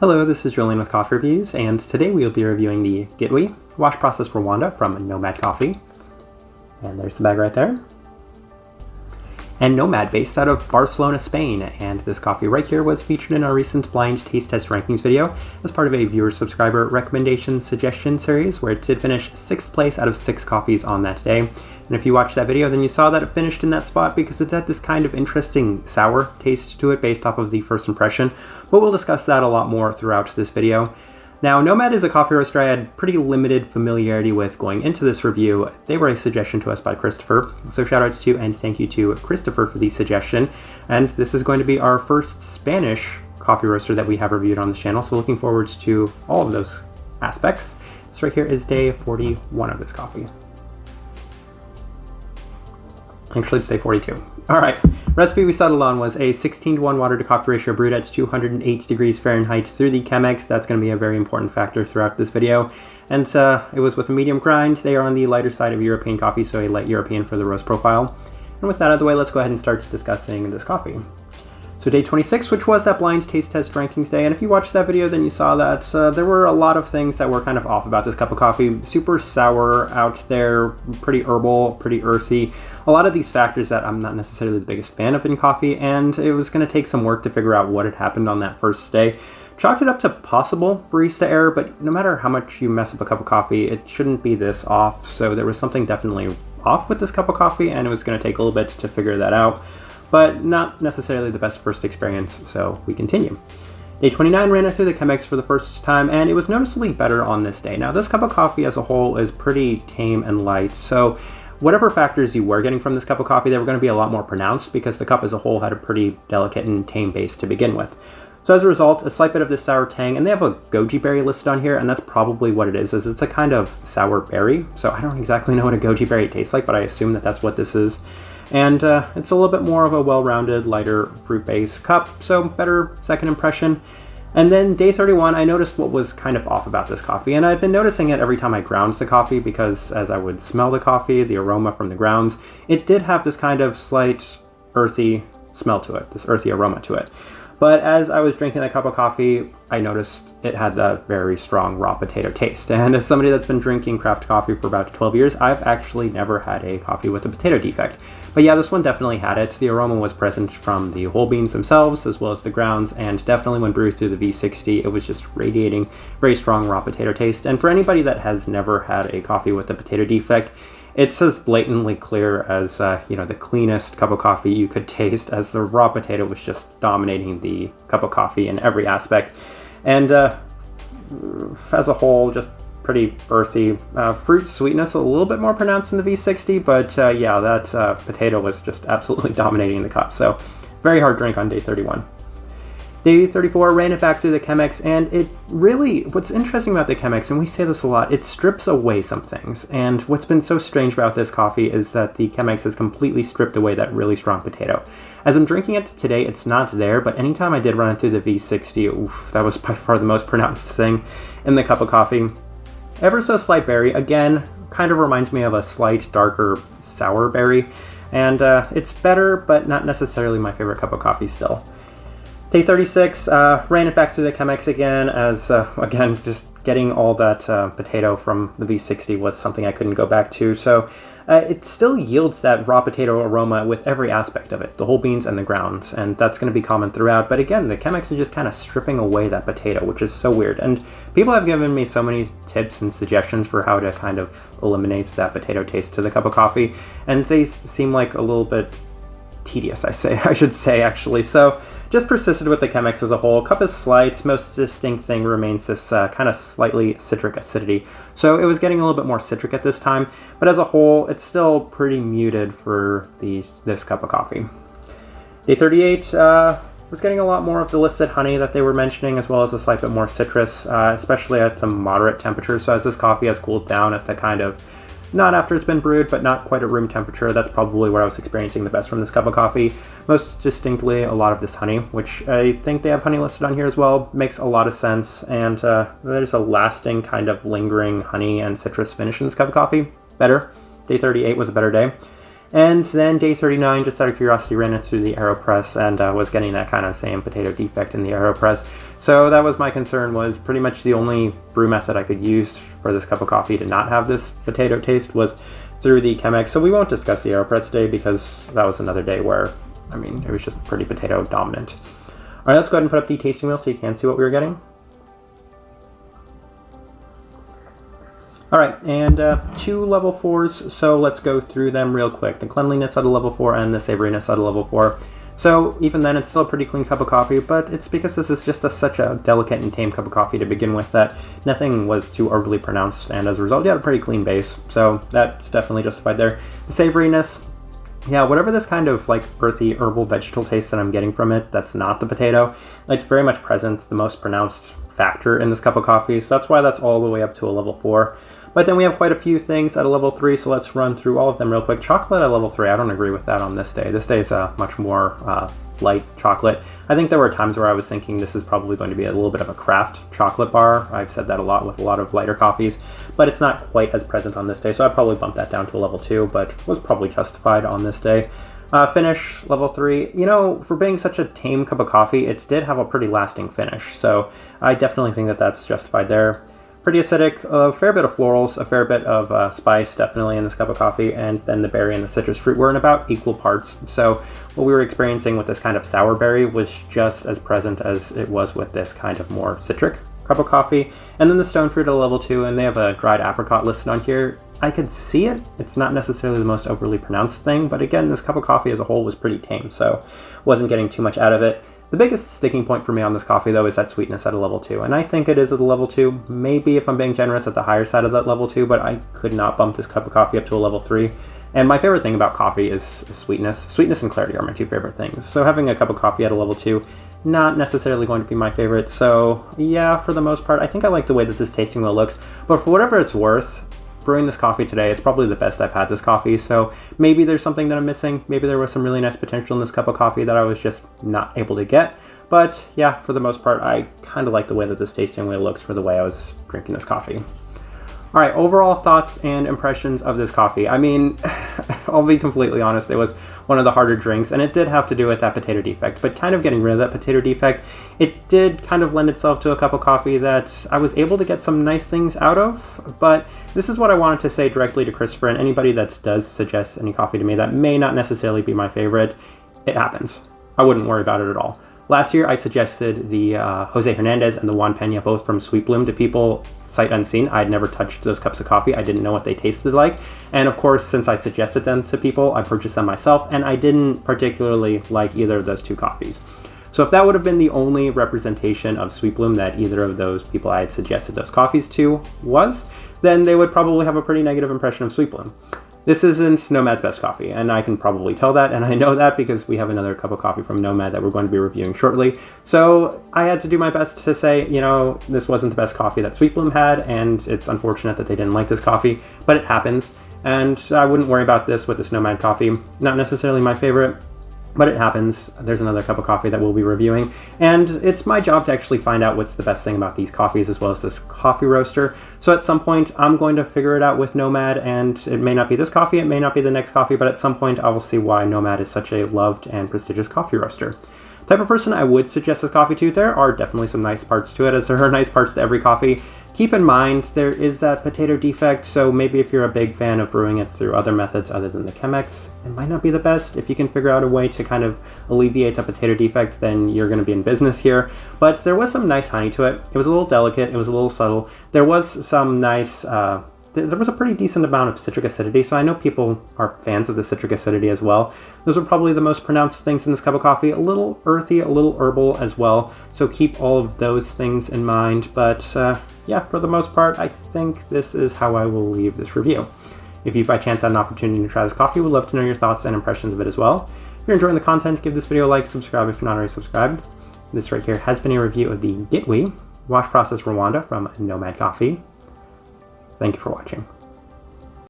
Hello, this is Julian with Coffee Reviews, and today we will be reviewing the Gitwe Wash Process Rwanda from Nomad Coffee. And there's the bag right there. And Nomad, based out of Barcelona, Spain, and this coffee right here was featured in our recent blind taste test rankings video as part of a viewer-subscriber recommendation suggestion series where it did finish 6th place out of 6 coffees on that day. And if you watched that video, then you saw that it finished in that spot because it had this kind of interesting sour taste to it based off of the first impression, but we'll discuss that a lot more throughout this video. Now, Nomad is a coffee roaster I had pretty limited familiarity with going into this review. They were a suggestion to us by Christopher, so shout out to and thank you to Christopher for the suggestion. And this is going to be our first Spanish coffee roaster that we have reviewed on this channel, so looking forward to all of those aspects. This right here is day 41 of this coffee. Actually, it's day 42. All right, recipe we settled on was a 16:1 water to coffee ratio brewed at 208 degrees Fahrenheit through the Chemex. That's going to be a very important factor throughout this video. And it was with a medium grind. They are on the lighter side of European coffee, so a light European for the roast profile. And with that out of the way, let's go ahead and start discussing this coffee. So day 26, which was that blind taste test rankings day, and if you watched that video, then you saw that there were a lot of things that were kind of off about this cup of coffee. Super sour out there, pretty herbal, pretty earthy. A lot of these factors that I'm not necessarily the biggest fan of in coffee, and it was going to take some work to figure out what had happened on that first day. Chalked it up to possible barista error, but no matter how much you mess up a cup of coffee, it shouldn't be this off, so there was something definitely off with this cup of coffee, and it was going to take a little bit to figure that out. But not necessarily the best first experience, so we continue. Day 29 ran it through the Chemex for the first time, and it was noticeably better on this day. Now, this cup of coffee as a whole is pretty tame and light, so whatever factors you were getting from this cup of coffee, they were going to be a lot more pronounced because the cup as a whole had a pretty delicate and tame base to begin with. So as a result, a slight bit of this sour tang, and they have a goji berry listed on here, and that's probably what it is it's a kind of sour berry. So I don't exactly know what a goji berry tastes like, but I assume that that's what this is. And it's a little bit more of a well-rounded, lighter fruit-based cup, so better second impression. And then day 31, I noticed what was kind of off about this coffee, and I've been noticing it every time I ground the coffee because as I would smell the coffee, the aroma from the grounds, it did have this kind of slight earthy smell to it, this earthy aroma to it. But as I was drinking that cup of coffee, I noticed it had that very strong raw potato taste. And as somebody that's been drinking craft coffee for about 12 years, I've actually never had a coffee with a potato defect. But yeah, this one definitely had it. The aroma was present from the whole beans themselves, as well as the grounds, and definitely when brewed through the V60, it was just radiating very strong raw potato taste. And for anybody that has never had a coffee with a potato defect, it's as blatantly clear as, the cleanest cup of coffee you could taste, as the raw potato was just dominating the cup of coffee in every aspect. And as a whole, just pretty earthy. Fruit sweetness a little bit more pronounced in the V60, but yeah, that potato was just absolutely dominating the cup. So very hard drink on day 31. Day 34 ran it back through the Chemex, and it really, what's interesting about the Chemex, and we say this a lot, it strips away some things. And what's been so strange about this coffee is that the Chemex has completely stripped away that really strong potato. As I'm drinking it today, it's not there, but anytime I did run it through the V60, oof, that was by far the most pronounced thing in the cup of coffee. Ever so slight berry, again, kind of reminds me of a slight darker sour berry. And it's better, but not necessarily my favorite cup of coffee still. Day 36, ran it back through the Chemex again, as, again, just getting all that potato from the V60 was something I couldn't go back to, so it still yields that raw potato aroma with every aspect of it, the whole beans and the grounds, and that's going to be common throughout, but again, the Chemex is just kind of stripping away that potato, which is so weird, and people have given me so many tips and suggestions for how to kind of eliminate that potato taste to the cup of coffee, and they seem like a little bit tedious, I should say, actually, so just persisted with the Chemex as a whole. Cup is slight, most distinct thing remains this kind of slightly citric acidity. So it was getting a little bit more citric at this time, but as a whole, it's still pretty muted for this cup of coffee. Day 38 was getting a lot more of the listed honey that they were mentioning, as well as a slight bit more citrus, especially at the moderate temperature. So as this coffee has cooled down at the kind of, not after it's been brewed, but not quite at room temperature. That's probably where I was experiencing the best from this cup of coffee. Most distinctly, a lot of this honey, which I think they have honey listed on here as well, makes a lot of sense. And there's a lasting kind of lingering honey and citrus finish in this cup of coffee. Better. Day 38 was a better day. And then day 39, just out of curiosity, ran it through the AeroPress and was getting that kind of same potato defect in the AeroPress. So that was my concern, was pretty much the only brew method I could use for this cup of coffee to not have this potato taste was through the Chemex. So we won't discuss the AeroPress today because that was another day where, I mean, it was just pretty potato dominant. All right, let's go ahead and put up the tasting wheel so you can see what we were getting. All right, and 2 level 4s, so let's go through them real quick. The cleanliness at a level 4 and the savoriness at a level 4. So even then, it's still a pretty clean cup of coffee, but it's because this is just such a delicate and tame cup of coffee to begin with that nothing was too overly pronounced, and as a result, you had a pretty clean base. So that's definitely justified there. The savoriness, yeah, whatever this kind of like earthy herbal vegetal taste that I'm getting from it, that's not the potato, it's very much present, the most pronounced factor in this cup of coffee, so that's why that's all the way up to a level 4. But then we have quite a few things at a level 3, so let's run through all of them real quick. Chocolate at level 3, I don't agree with that on this day. This day is a much more light chocolate. I think there were times where I was thinking this is probably going to be a little bit of a craft chocolate bar. I've said that a lot with a lot of lighter coffees, but it's not quite as present on this day, so I'd probably bump that down to a level 2, but was probably justified on this day. Finish, level 3. You know, for being such a tame cup of coffee, it did have a pretty lasting finish, so I definitely think that that's justified there. Pretty acidic, a fair bit of florals, a fair bit of spice definitely in this cup of coffee, and then the berry and the citrus fruit were in about equal parts. So what we were experiencing with this kind of sour berry was just as present as it was with this kind of more citric cup of coffee. And then the stone fruit at level 2, and they have a dried apricot listed on here. I could see it. It's not necessarily the most overly pronounced thing, but again, this cup of coffee as a whole was pretty tame, so wasn't getting too much out of it. The biggest sticking point for me on this coffee, though, is that sweetness at a level 2, and I think it is at a level 2, maybe if I'm being generous at the higher side of that level 2, but I could not bump this cup of coffee up to a level 3. And my favorite thing about coffee is sweetness. Sweetness and clarity are my 2 favorite things, so having a cup of coffee at a level 2, not necessarily going to be my favorite. So yeah, for the most part, I think I like the way that this tasting wheel looks, but for whatever it's worth, brewing this coffee today, it's probably the best I've had this coffee, so maybe there's something that I'm missing. Maybe there was some really nice potential in this cup of coffee that I was just not able to get. But yeah, for the most part, I kind of like the way that this tasting wheel looks for the way I was drinking this coffee. All right, overall thoughts and impressions of this coffee. I mean, I'll be completely honest, it was one of the harder drinks, and it did have to do with that potato defect, but kind of getting rid of that potato defect, it did kind of lend itself to a cup of coffee that I was able to get some nice things out of. But this is what I wanted to say directly to Christopher and anybody that does suggest any coffee to me that may not necessarily be my favorite. It happens. I wouldn't worry about it at all. Last year, I suggested the Jose Hernandez and the Juan Peña, both from Sweet Bloom, to people sight unseen. I'd never touched those cups of coffee. I didn't know what they tasted like. And of course, since I suggested them to people, I purchased them myself, and I didn't particularly like either of those 2 coffees. So if that would have been the only representation of Sweet Bloom that either of those people I had suggested those coffees to was, then they would probably have a pretty negative impression of Sweet Bloom. This isn't Nomad's best coffee, and I can probably tell that, and I know that because we have another cup of coffee from Nomad that we're going to be reviewing shortly. So I had to do my best to say, you know, this wasn't the best coffee that Sweet Bloom had, and it's unfortunate that they didn't like this coffee, but it happens. And I wouldn't worry about this with this Nomad coffee. Not necessarily my favorite, but it happens. There's another cup of coffee that we'll be reviewing, and it's my job to actually find out what's the best thing about these coffees as well as this coffee roaster. So at some point, I'm going to figure it out with Nomad, and it may not be this coffee, it may not be the next coffee, but at some point I will see why Nomad is such a loved and prestigious coffee roaster. Type of person I would suggest this coffee to, there are definitely some nice parts to it, as there are nice parts to every coffee. Keep in mind, there is that potato defect, so maybe if you're a big fan of brewing it through other methods other than the Chemex, it might not be the best. If you can figure out a way to kind of alleviate that potato defect, then you're going to be in business here. But there was some nice honey to it. It was a little delicate, it was a little subtle. There was some nice, there was a pretty decent amount of citric acidity, so I know people are fans of the citric acidity as well. Those are probably the most pronounced things in this cup of coffee. A little earthy, a little herbal as well, so keep all of those things in mind. But yeah, for the most part, I think this is how I will leave this review. If you by chance had an opportunity to try this coffee, we'd love to know your thoughts and impressions of it as well. If you're enjoying the content, give this video a like, subscribe if you're not already subscribed. This right here has been a review of the Gitwe Wash Process Rwanda from Nomad Coffee. Thank you for watching.